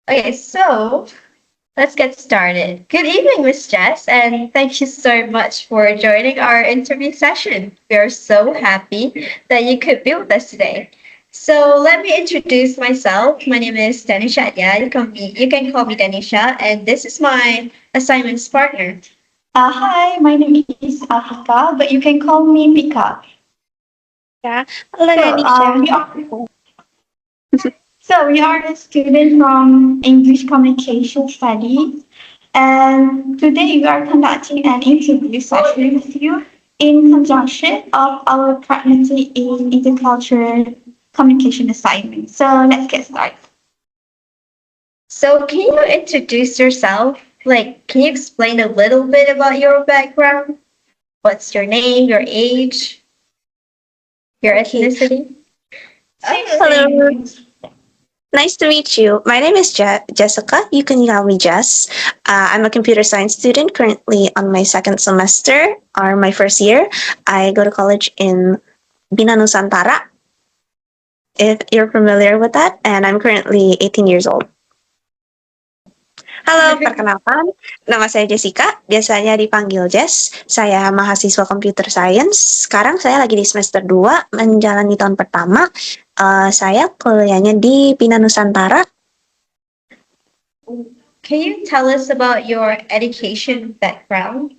Okay, so let's get started. Good evening, Miss Jess, and thank you so much for joining our interview session. We are so happy that you could be with us today. So let me introduce myself. My name is Danisha. Yeah, you can call me Danisha, and this is my assignments partner. Hi, my name is Afika, but you can call me Pika. Yeah. Hello, So, Danisha. we are a student from English Communication Studies, and today we are conducting an interview session with you in conjunction of our pragmatic in intercultural communication assignment. So, let's get started. So can you introduce yourself? Like, can you explain a little bit about your background? What's your name, your age, your Okay. ethnicity? Same Hello. thing. Nice to meet you. My name is Jessica. You can call me Jess. I'm a computer science student currently on my second semester or my first year. I go to college in Bina Nusantara, if you're familiar with that, and I'm currently 18 years old. Halo, perkenalkan. Nama saya Jessica, biasanya dipanggil Jess. Saya mahasiswa computer science. Sekarang saya lagi di semester 2, menjalani tahun pertama. Saya kuliahnya di Bina Nusantara. Can you tell us about your education background?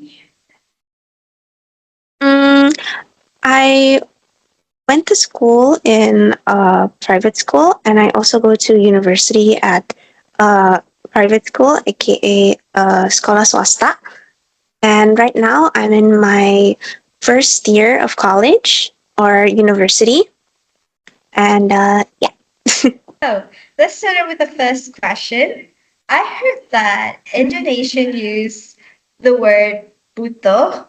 Mm, I went to school in a private school, and I also go to university at a private school, aka sekolah swasta. And right now, I'm in my first year of college or university. And yeah. Oh, let's start out with the first question. I heard that Indonesian use the word butuh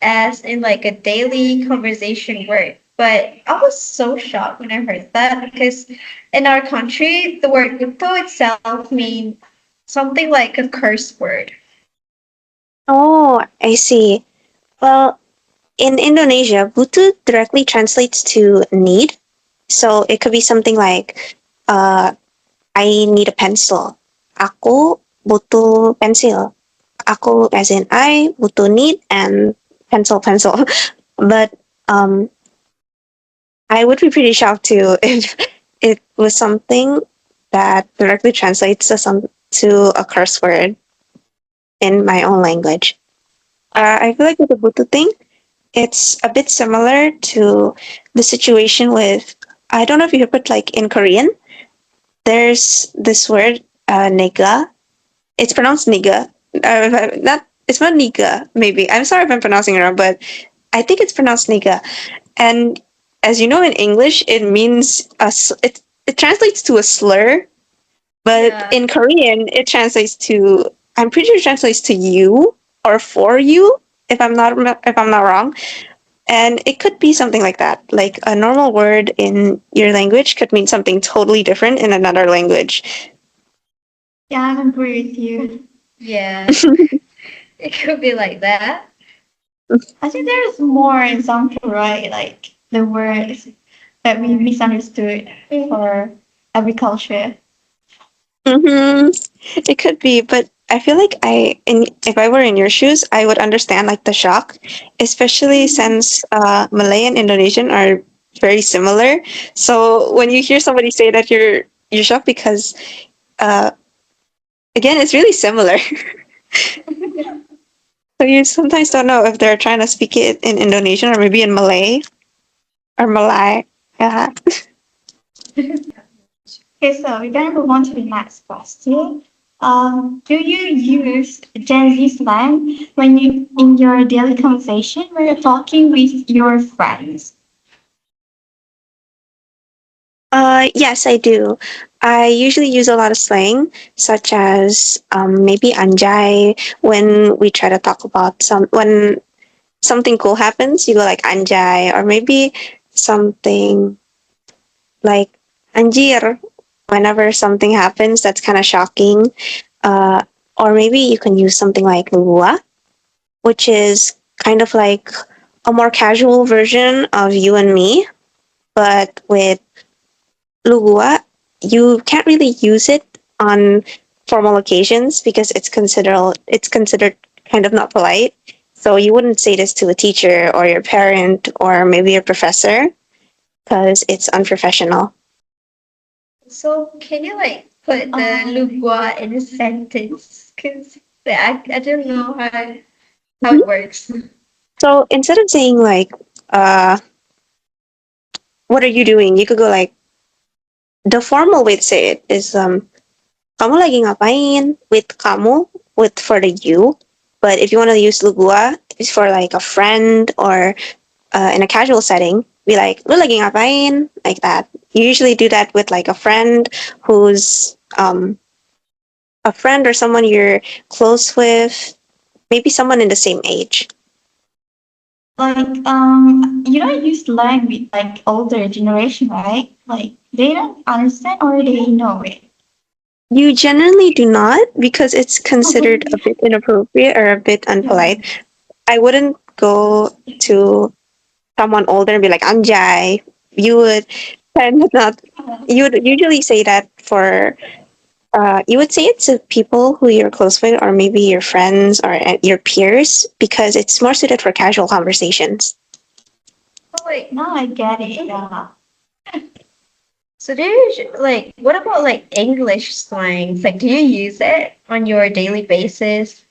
as in like a daily conversation word. But I was so shocked when I heard that because in our country, the word butuh itself means something like a curse word. Oh, I see. Well, in Indonesia, butuh directly translates to need. So it could be something like, I need a pencil. Aku butuh pensil. Aku as in I, butuh need, and pencil. But um, I would be pretty shocked too if it was something that directly translates to a curse word in my own language. I feel like with the butuh thing, it's a bit similar to the situation with, I don't know if you heard, like in Korean, there's this word, nega. It's pronounced niga. Not, it's not niga, maybe. I'm sorry if I'm pronouncing it wrong, but I think it's pronounced niga. And as you know, in English, it means it translates to a slur, but Yeah. in Korean, it translates to, I'm pretty sure it translates to you or for you, if I'm not wrong. And it could be something like that. Like a normal word in your language could mean something totally different in another language. Yeah, I agree with you. Yeah, it could be like that. I think there's more example, right? Like the words that we misunderstood for every culture. Mm-hmm. It could be, but I feel like if I were in your shoes, I would understand like the shock, especially since Malay and Indonesian are very similar. So when you hear somebody say that, you're shocked because uh, again, it's really similar. So you sometimes don't know if they're trying to speak it in Indonesian or maybe in Malay or Malay. Yeah. Okay, so we're gonna move on to the next question. Do you use Gen Z slang when you in your daily conversation when you're talking with your friends? Yes, I do. I usually use a lot of slang, such as maybe anjay when we try to talk about when something cool happens. You go like anjay, or maybe something like anjir whenever something happens that's kind of shocking. Uh, or maybe you can use something like lua, which is kind of like a more casual version of you and me, but with lugua, you can't really use it on formal occasions because it's considered kind of not polite. So you wouldn't say this to a teacher or your parent or maybe a professor because it's unprofessional. So can you like put the lugwa in a sentence? Cause I don't know how Mhm. it works. So instead of saying like, uh, "What are you doing?" you could go like, the formal way to say it is, "Kamu lagi ngapain?" with kamu, with for the you. But if you want to use lu gua, it's for like a friend or in a casual setting. Be like, "Lu lagi ngapain?" like that. You usually do that with like a friend who's a friend or someone you're close with, maybe someone in the same age. Like, you don't use slang with like older generation, right? Like, they don't understand or they know it. You generally do not because it's considered a Okay. bit inappropriate or a bit Yeah. unpolite. I wouldn't go to someone older and be like anjay. You would kind of not. You would usually say that for. You would say it to people who you're close with, or maybe your friends or your peers, because it's more suited for casual conversations. Oh wait, Now I get it. Yeah. so there's like what about like English slangs? Like do you use it on your daily basis?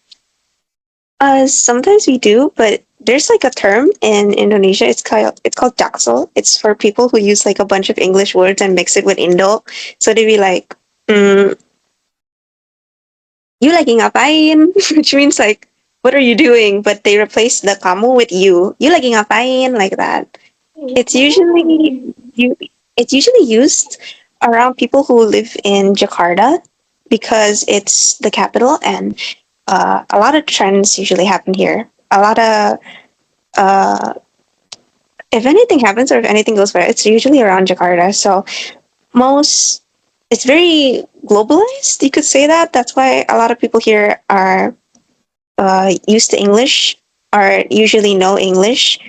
Sometimes we do, but there's like a term in Indonesia. It's called jaksel. It's for people who use like a bunch of English words and mix it with Indo. So they'd be like, mm, "You lagi ngapain?" which means like, "What are you doing?" But they replace the kamu with you. "You lagi ngapain?" like that. It's usually Oh. you. It's usually used around people who live in Jakarta because it's the capital, and a lot of trends usually happen here. A lot of uh, if anything happens or if anything goes viral, it's usually around Jakarta. So most, it's very globalized. You could say that. That's why a lot of people here are used to English, or usually know English.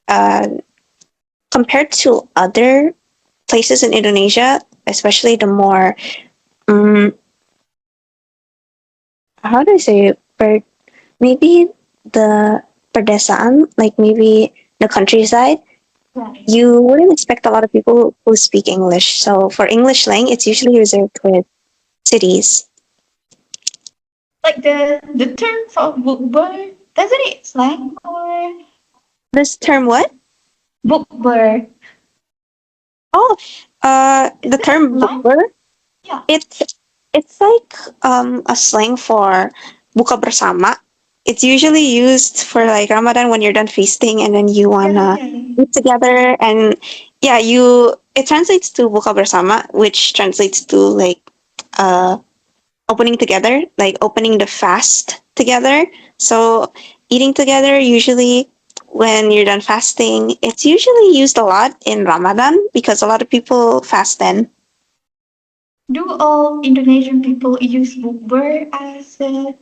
Uh, Compared to other places in Indonesia, especially the more, um, how do I say it? Maybe the perdesaan, like maybe the countryside, Right. you wouldn't expect a lot of people who speak English. So for English slang, it's usually reserved with cities. Like the term for bookbird, doesn't it slang or This term, what? bookbird? Oh, the Is it term slang? bukber. Yeah. It's it's like a slang for buka bersama. It's usually used for like Ramadan when you're done feasting and then you Yeah, wanna yeah. eat together, and yeah, it translates to buka bersama, which translates to like uh opening together, like opening the fast together. So eating together usually when you're done fasting, it's usually used a lot in Ramadan because a lot of people fast then. Do all Indonesian people use bookbird as a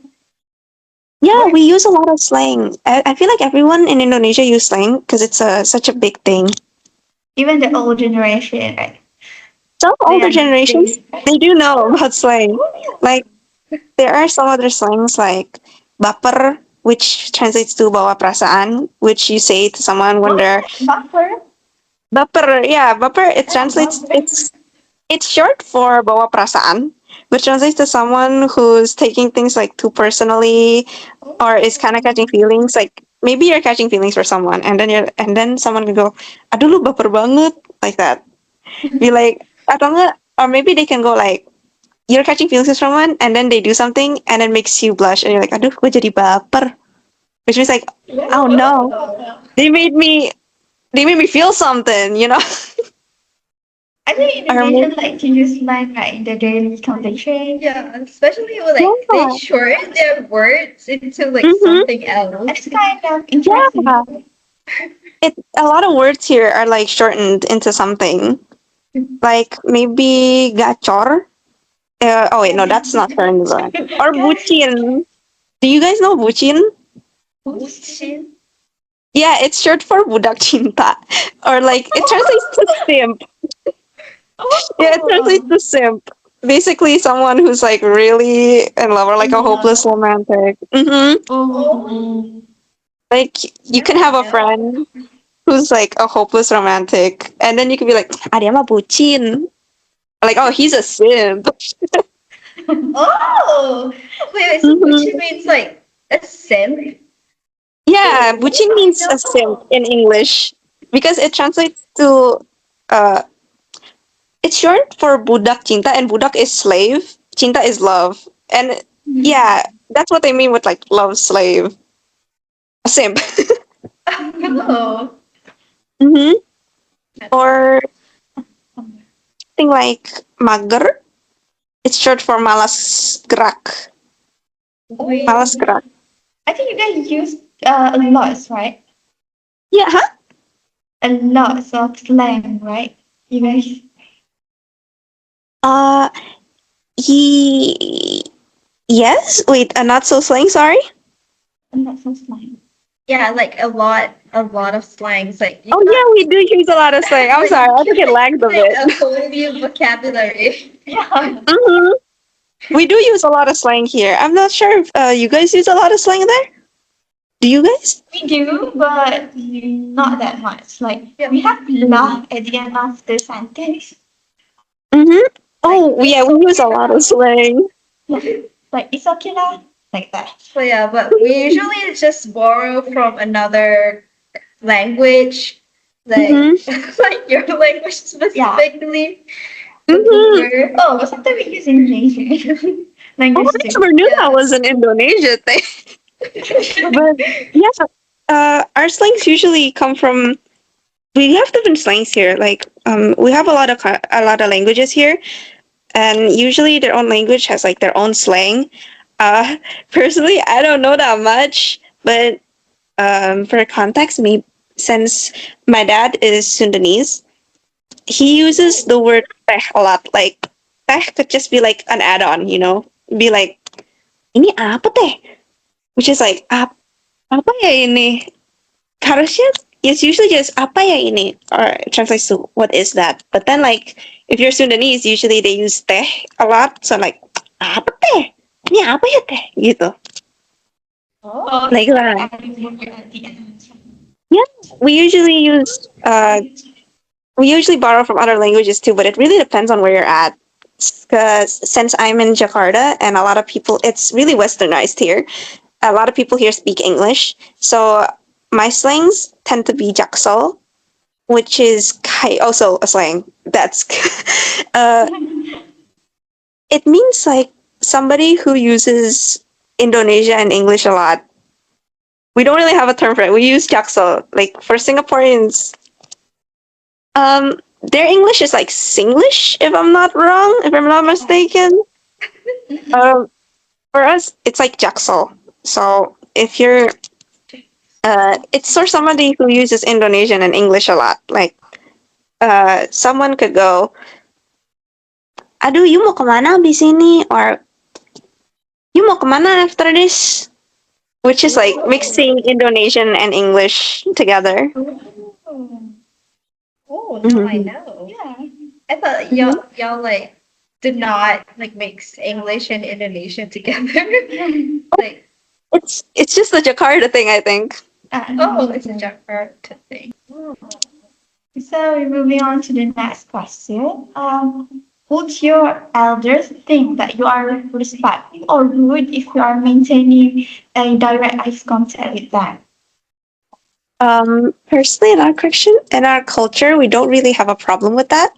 Yeah, word? we use a lot of slang. I feel like everyone in Indonesia use slang because it's such a big thing. Even the old generation, right? Some They older generations, understand. they do know Oh, about slang. oh. Like, there are some other slangs like baper, which translates to bawa perasaan, which you say to someone when What's they're that? Buffer? baper. Yeah, baper. It Yeah, translates. buffer. It's short for bawa perasaan, which translates to someone who's taking things like too personally or is kind of catching feelings. Like maybe you're catching feelings for someone, and then someone can go, "Aduh lu baper banget," like that. Be like, atau enggak, or maybe they can go like, you're catching feelings for someone, and then they do something, and it makes you blush, and you're like, "Aduh, gue jadi baper," which means like, "Oh no, they made me, they made me feel something," you know? I think Or maybe, Indonesians like to use slang right in the daily conversation. Yeah, especially when like they yeah, shorten their words into like mm-hmm, something else. It's kind of yeah. interesting. A lot of words here are like shortened into something. Like maybe gacor. Oh wait, no, that's not shortened. Or Guys, bucin. Do you guys know bucin? bullshit. Yeah, it's short for budak cinta. Or like, it translates to simp. Yeah, it translates Oh, to simp. basically someone who's like really in love or like In a hopeless love. romantic. Oh. Like you Now can I have a know. friend who's like a hopeless romantic, and then you can be like, "Ah, dia mah bucin." Like, oh, he's a simp. Oh, wait, so Gucci Mhm. means like a simp? Yeah, Oh, bucin I means a simp know. in English because it translates to uh it's short for budak cinta, and budak is slave, cinta is love. And yeah, that's what they mean with like love slave. A simp. Oh, hmm that's Or thing like mager. It's short for malas gerak. Malas we. gerak. I think you guys use a lot, right? Yeah, huh? A lot of slang, right? You guys, Uh, ye- yes. Wait, not so slang. Sorry. a lot of slang. Yeah, like a lot of slangs. Like you Oh got, yeah, we do use a lot of slang. I'm like sorry. you I think it can lagged a like bit. a whole new vocabulary. Yeah, hmm We do use a lot of slang here. I'm not sure if you guys use a lot of slang there. Do you guys? we do, but not that much. Like Yep. we have laugh at the end of the sentence. Mm-hmm. Like Oh yeah, it's we use okay a lot of now. slang. Yeah, like it's okay lah, like that. So yeah, but we usually just borrow from another language, like Mm-hmm. like your language Yeah. specifically, the Mm-hmm. boomer. Oh, but sometimes we use Indonesian Oh, language I too. never knew that Yeah. was an Indonesia thing. But yeah, our slangs usually come from. We have different slangs here. Like, we have a lot of languages here, and usually their own language has like their own slang. Uh, personally, I don't know that much, but for context, me since my dad is Sundanese, he uses the word teh a lot. Like, teh could just be like an add-on, be like, ini apa teh? Which is like, apa ya ini? Harusnya, it's usually just apa ya ini, or it translates to what is that. But then, like, if you're Sundanese, usually they use teh a lot. So, like, apa teh? Ini apa ya teh? Gitu. Oh, Like like that. adding word at the end. Yeah, we usually use we usually borrow from other languages too, but it really depends on where you're at. Because since I'm in Jakarta and a lot of people, it's really westernized here. A lot of people here speak English, so my slangs tend to be jaksel, which is also a slang. That's uh, it means like somebody who uses Indonesia and English a lot. We don't really have a term for it. We use jaksel. Like for Singaporeans, their English is like Singlish, if I'm not wrong, if I'm not mistaken. Um, for us, it's like jaksel. So if you're, it's for somebody who uses Indonesian and English a lot. Like, someone could go, aduh, you mau kemana abis ini? Or, you mau kemana after this? Which is like mixing Indonesian and English together. Oh, Oh, now I hmm know. yeah. I thought hmm y'all like did not like mix English and Indonesian together. Like, It's just the Jakarta thing, I think. oh, it's a Jakarta thing. So we're moving on to the next question. Would your elders think that you are respectful or rude if you are maintaining a direct eye contact with them? Personally, in our culture, we don't really have a problem with that.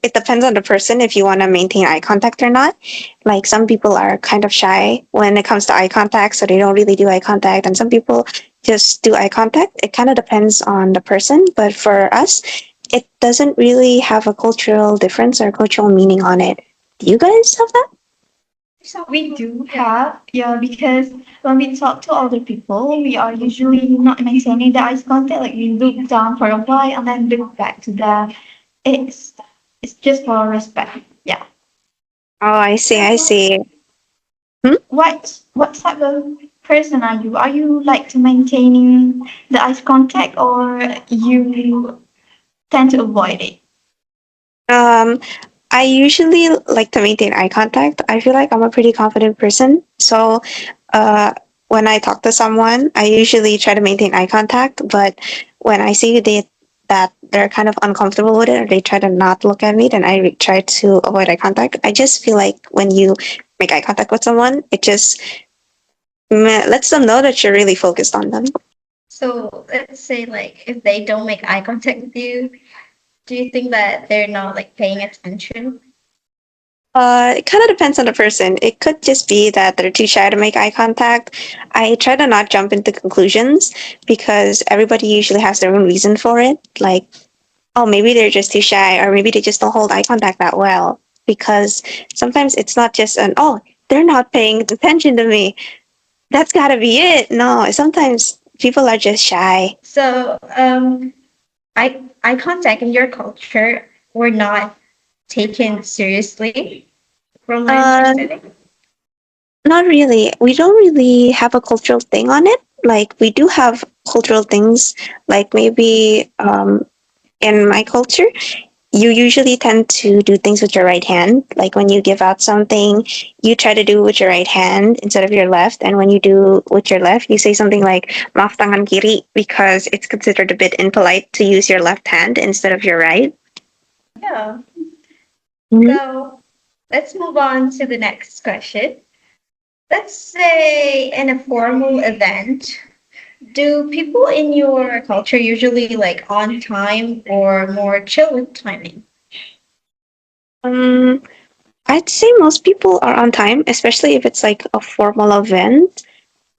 It depends on the person if you want to maintain eye contact or not. Like some people are kind of shy when it comes to eye contact, so they don't really do eye contact, and some people just do eye contact. It kind of depends on the person, but for us, it doesn't really have a cultural difference or cultural meaning on it. Do you guys have that? We do have, yeah, because when we talk to other people, we are usually not maintaining the eye contact. Like we look down for a while and then look back to them. It's it's just for respect. Yeah. Oh, I see. I see. Hmm? What type of person are you? Are you like to maintaining the eye contact or you tend to avoid it? Um, I usually like to maintain eye contact. I feel like I'm a pretty confident person. So, uh, when I talk to someone, I usually try to maintain eye contact. But when I see that they're kind of uncomfortable with it or they try to not look at me, then try to avoid eye contact. I just feel like when you make eye contact with someone, it just lets them know that you're really focused on them. So let's say like if they don't make eye contact with you, do you think that they're not like paying attention? It kind of depends on the person. It could just be that they're too shy to make eye contact. I try to not jump into conclusions because everybody usually has their own reason for it. Like, oh, maybe they're just too shy, or maybe they just don't hold eye contact that well. Because sometimes it's not just oh, they're not paying attention to me. That's gotta be it. No, sometimes people are just shy. So eye contact in your culture were not taken seriously, from my Uh, understanding. Not really. We don't really have a cultural thing on it. Like we do have cultural things, like maybe in my culture, you usually tend to do things with your right hand. Like when you give out something, you try to do with your right hand instead of your left. And when you do with your left, you say something like "maaf tangan kiri" because it's considered a bit impolite to use your left hand instead of your right. Yeah. Mhm. So let's move on to the next question. Let's say in a formal event, do people in your culture usually like on time or more chill with timing? Um, I'd say most people are on time, especially if it's like a formal event.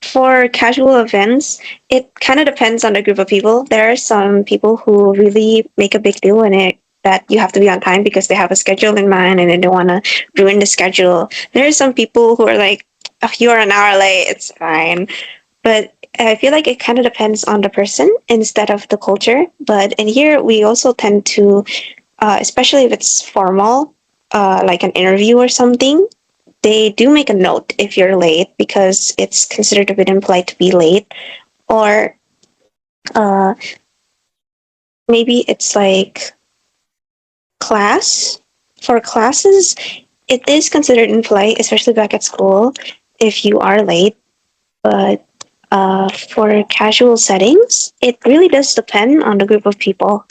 For casual events, it kind of depends on the group of people. There are some people who really make a big deal in it that you have to be on time because they have a schedule in mind and they don't want to ruin the schedule. There are some people who are like, oh, you're an hour late, it's fine. But I feel like it kind of depends on the person instead of the culture. But in here, we also tend to, especially if it's formal, like an interview or something, they do make a note if you're late because it's considered a bit impolite to be late. Or uh, maybe it's like class. For classes, it is considered impolite, especially back at school, if you are late. But for casual settings, it really does depend on the group of people.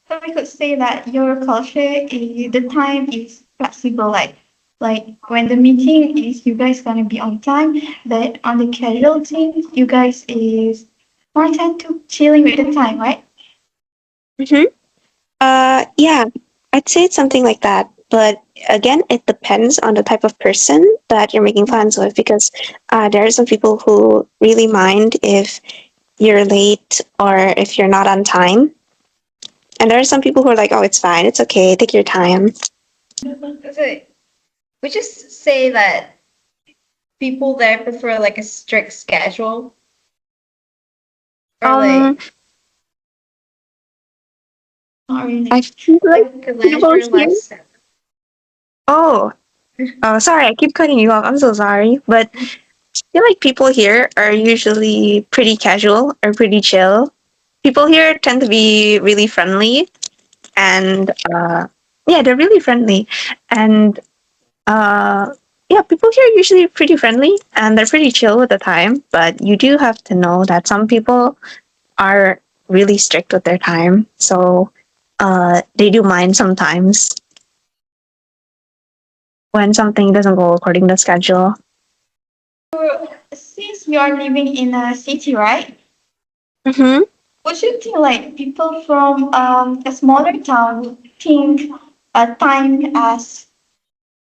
So we could say that your culture, the time is flexible. Like when the meeting is, you guys gonna be on time. But on the casual thing, you guys is more tend to chilling with the time, right? Mm-hmm. Yeah, I'd say it's something like that. But again, it depends on the type of person that you're making plans with because there are some people who really mind if you're late or if you're not on time. And there are some people who are like, oh, it's fine, it's okay, take your time. So we just say that people there prefer like a strict schedule or Um, Not I really. feel like like a people leisure here. lifestyle. Oh, sorry, I keep cutting you off. I'm so sorry, but I feel like people here are usually pretty casual or pretty chill. People here tend to be really friendly, and yeah, they're really friendly, and yeah, people here are usually pretty friendly and they're pretty chill with the time. But you do have to know that some people are really strict with their time, so they do mind sometimes when something doesn't go according to schedule. Since you are living in a city, right? Mm-hmm. Would you think like people from a smaller town would think time as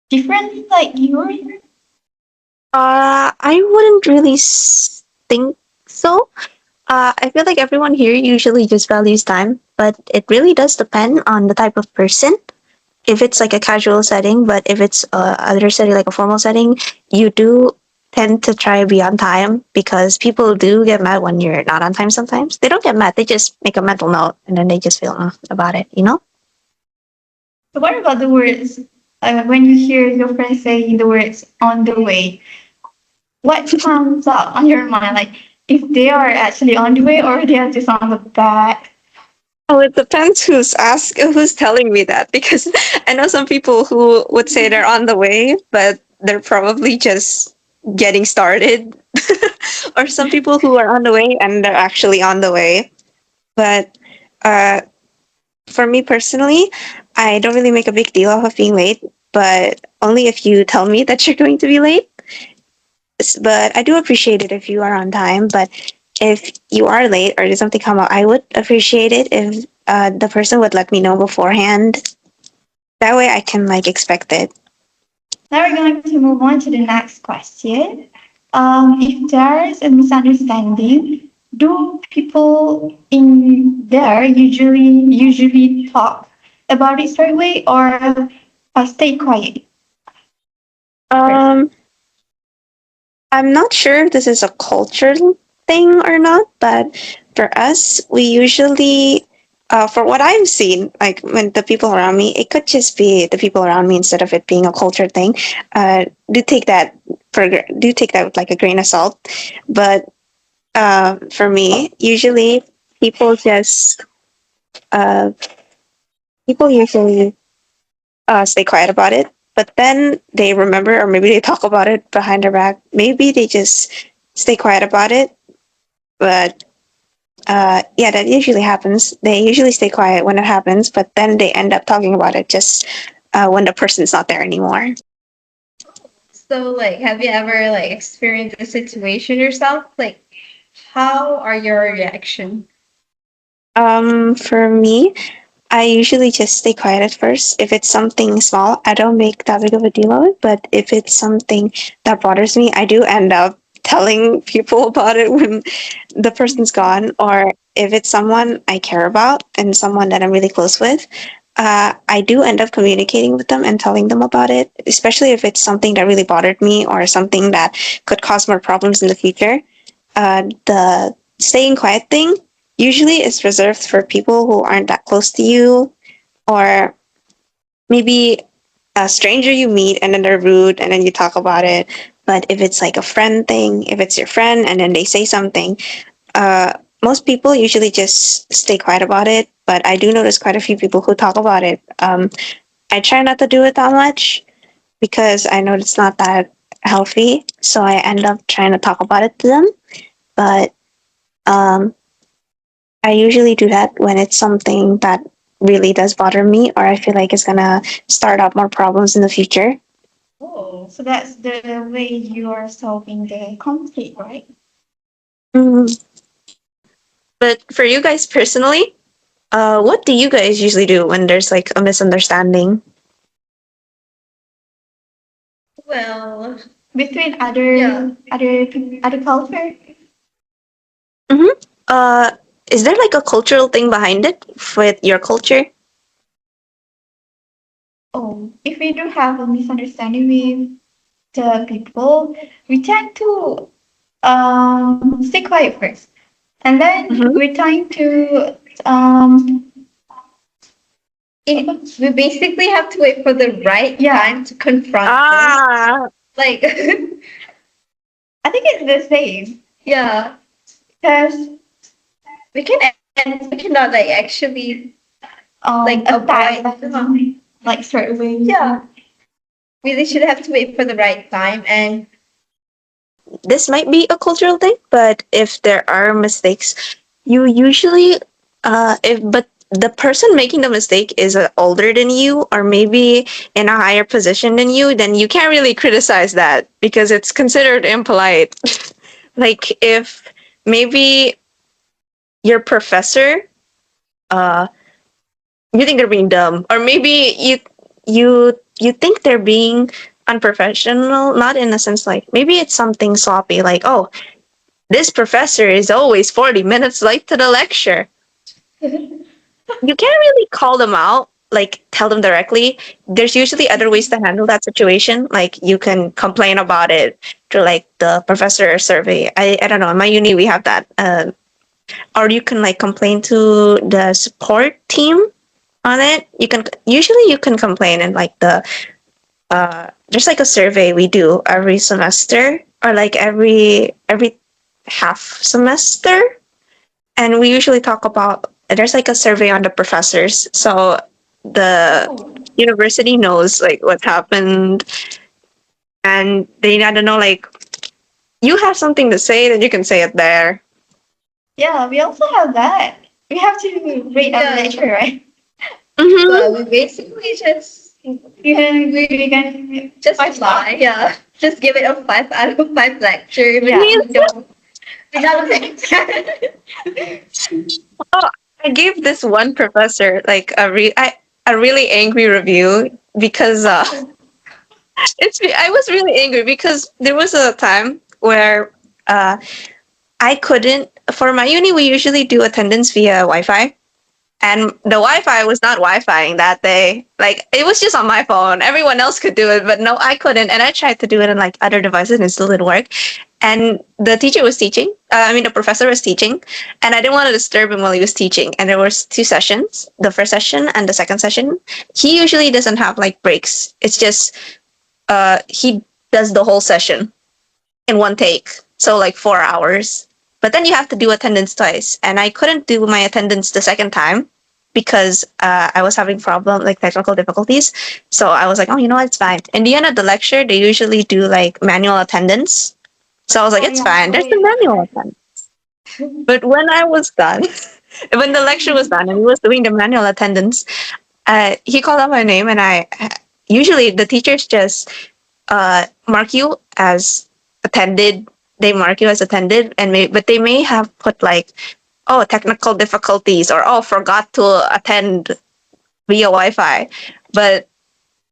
different like you? I wouldn't really think so. I feel like everyone here usually just values time, but it really does depend on the type of person. If it's like a casual setting, but if it's other setting like a formal setting, you do tend to try to be on time because people do get mad when you're not on time sometimes. They don't get mad, they just make a mental note and then they just feel about it, you know? So what about the words? When you hear your friends say the words on the way, what comes up on your mind? Like if they are actually on the way or they are just on the back. Oh, it depends who's telling me that, because I know some people who would say they're on the way, but they're probably just getting started. Or some people who are on the way and they're actually on the way. But uh, for me personally, I don't really make a big deal of being late, but only if you tell me that you're going to be late. But I do appreciate it if you are on time. But if you are late or did something come up, I would appreciate it if the person would let me know beforehand. That way I can like expect it. Now we're going to move on to the next question. If there is a misunderstanding, do people in there usually talk about it straight away or stay quiet first? Um, I'm not sure if this is a cultural thing or not, but for us, we usually, for what I've seen, like when the people around me, it could just be the people around me instead of it being a culture thing. Do take that do take that with like a grain of salt. But for me, usually people just uh, people usually stay quiet about it. But then they remember, or maybe they talk about it behind their back. Maybe they just stay quiet about it. But yeah, that usually happens. They usually stay quiet when it happens, but then they end up talking about it just when the person's not there anymore. So, like, have you ever like experienced a situation yourself? Like, how are your reaction? For me, I usually just stay quiet at first. If it's something small, I don't make that big of a deal of it. But if it's something that bothers me, I do end up telling people about it when the person's gone. Or if it's someone I care about and someone that I'm really close with, I do end up communicating with them and telling them about it, especially if it's something that really bothered me or something that could cause more problems in the future. The staying quiet thing usually is reserved for people who aren't that close to you, or maybe a stranger you meet and then they're rude and then you talk about it. But if it's like a friend thing, if it's your friend and then they say something, uh, most people usually just stay quiet about it. But I do notice quite a few people who talk about it. I try not to do it that much because I know it's not that healthy. So I end up trying to talk about it to them. But um, I usually do that when it's something that really does bother me or I feel like it's gonna start up more problems in the future. Oh, so that's the way you are solving the conflict, right? Mm. But for you guys personally, what do you guys usually do when there's like a misunderstanding? Well, Between yeah. other culture? Mm-hmm. Uh, is there like a cultural thing behind it with your culture? Oh, if we do have a misunderstanding with the people, we tend to stay quiet first. And then Mm-hmm. we're trying to um We basically have to wait for the right yeah, time to confront them. Ah, Like, I think it's the same yeah, because we can we cannot like actually like attack avoid. like straight away. Yeah, we should have to wait for the right time. And this might be a cultural thing, but if there are mistakes, you usually, if but the person making the mistake is older than you or maybe in a higher position than you, then you can't really criticize that because it's considered impolite. Like if maybe your professor, uh, you think they're being dumb, or maybe you think they're being unprofessional, not in a sense like maybe it's something sloppy, like oh, this professor is always 40 minutes late to the lecture. You can't really call them out, like tell them directly. There's usually other ways to handle that situation. Like you can complain about it to like the professor survey. I don't know. In my uni, we have that. Or you can like complain to the support team on it. You can usually you can complain and like there's like a survey we do every semester or like every half semester, and we usually talk about there's like a survey on the professors, so the Oh. university knows like what happened, and they got to know like you have something to say, then you can say it there. Yeah, we also have that. We have to rate our Yeah. lecture, right? Mm-hmm. Well, we basically just We can just five star. lie. Yeah. Just give it a 5 out of 5 lecture. But Yeah. we don't. We don't. Oh, I gave this one professor like a really angry review because I was really angry because there was a time where uh I couldn't, for my uni we usually do attendance via Wi-Fi. And the Wi-Fi was not Wi-Fiing that day. Like it was just on my phone. Everyone else could do it, but no, I couldn't. And I tried to do it on like other devices, and it still didn't work. And the teacher was teaching. The professor was teaching, and I didn't want to disturb him while he was teaching. And there was 2 sessions: the first session and the second session. He usually doesn't have like breaks. It's just he does the whole session in one take, so like 4 hours. But then you have to do attendance twice, and I couldn't do my attendance the second time because I was having like technical difficulties. So I was like, oh, you know what, it's fine. In the end of the lecture, they usually do like manual attendance. So I was like, Oh it's yeah. fine. Oh There's the yeah. manual attendance. But when I was done, when the lecture was done and he was doing the manual attendance, he called out my name, and I usually the teachers just mark you as attended. They mark you as attended, but they may have put like, oh, technical difficulties, or oh, forgot to attend via Wi-Fi. But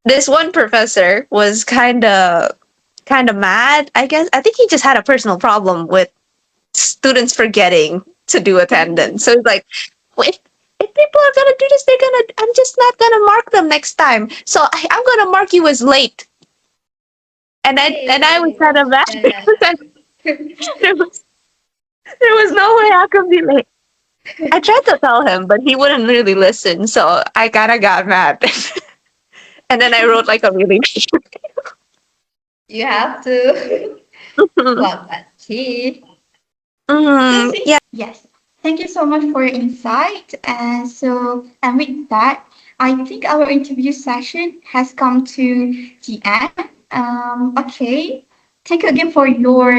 this one professor was kind of mad. I guess I think he just had a personal problem with students forgetting to do attendance. So it's like, well, if people are gonna do this, I'm just not gonna mark them next time. So I'm gonna mark you as late. And I was Hey. kind of mad Yeah. because there was there was no way I could be late. I tried to tell him, but he wouldn't really listen, so I kind of got mad. And then I wrote like a really You have to. mm, Well, that's tea. yeah. Yes. Thank you so much for your insight. And with that, I think our interview session has come to the end. Okay. Thank you again for your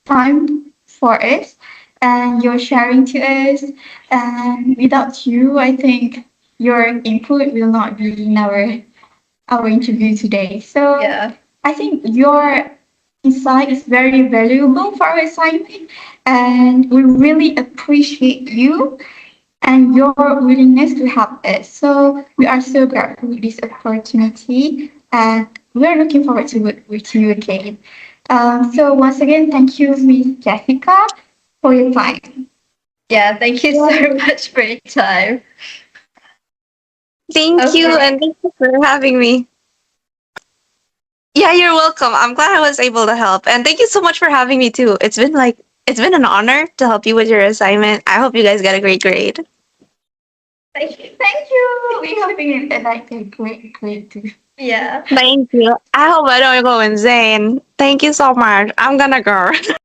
time for us and your sharing to us. And without you, I think your input will not be in our interview today. So Yeah. I think your insight is very valuable for our assignment, and we really appreciate you and your willingness to help us. So we are so grateful for this opportunity, and we're looking forward to work with you again. So once again, thank you, Miss Jessica, for your time. Yeah. Thank you so much for your time. Thank you, Okay. and thank you for having me. Yeah, you're welcome. I'm glad I was able to help, and thank you so much for having me too. It's been an honor to help you with your assignment. I hope you guys get a great grade. Thank you. Thank you. We hope you like a great too. Yeah. Thank you. I hope I don't go insane. Thank you so much. I'm gonna go.